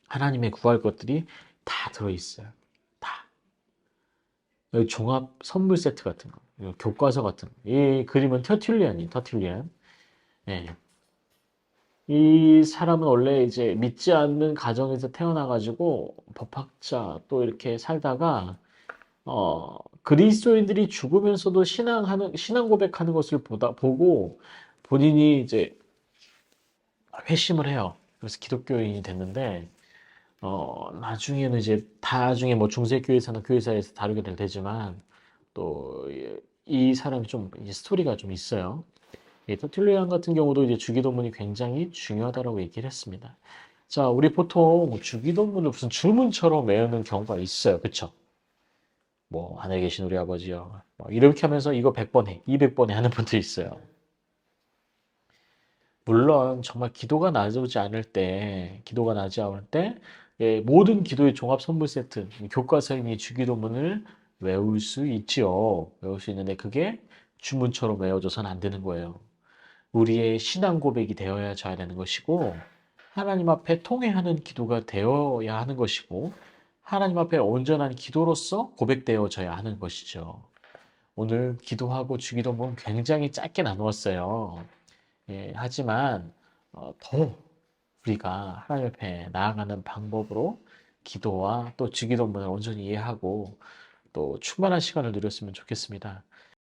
하나님의 구할 것들이 다 들어있어요. 다. 여기 종합 선물 세트 같은 거, 교과서 같은 거. 이 그림은 터툴리안. 예. 이 사람은 원래 이제 믿지 않는 가정에서 태어나가지고 법학자 또 이렇게 살다가 그리스도인들이 죽으면서도 신앙 고백하는 것을 보고 본인이 이제 회심을 해요. 그래서 기독교인이 됐는데 나중에는 이제 나중에 뭐 중세교회사나 교회사에서 다루게 될 테지만 또 이 사람이 좀 이제 스토리가 좀 있어요. 터툴리안 같은 경우도 이제 주기도문이 굉장히 중요하다라고 얘기를 했습니다. 자, 우리 보통 주기도문을 무슨 주문처럼 외우는 경우가 있어요. 그쵸? 뭐, 하늘에 계신 우리 아버지요. 뭐 이렇게 하면서 이거 100번 해, 200번 해 하는 분도 있어요. 물론 정말 기도가 나지 않을 때, 모든 기도의 종합 선물 세트, 교과서인 이 주기도문을 외울 수 있지요. 외울 수 있는데 그게 주문처럼 외워져서는 안 되는 거예요. 우리의 신앙 고백이 되어야 되는 것이고 하나님 앞에 통회하는 기도가 되어야 하는 것이고 하나님 앞에 온전한 기도로서 고백되어져야 하는 것이죠. 오늘 기도하고 주기도문 굉장히 짧게 나누었어요. 예, 하지만 더 우리가 하나님 앞에 나아가는 방법으로 기도와 또 주기도문을 온전히 이해하고 또 충만한 시간을 누렸으면 좋겠습니다.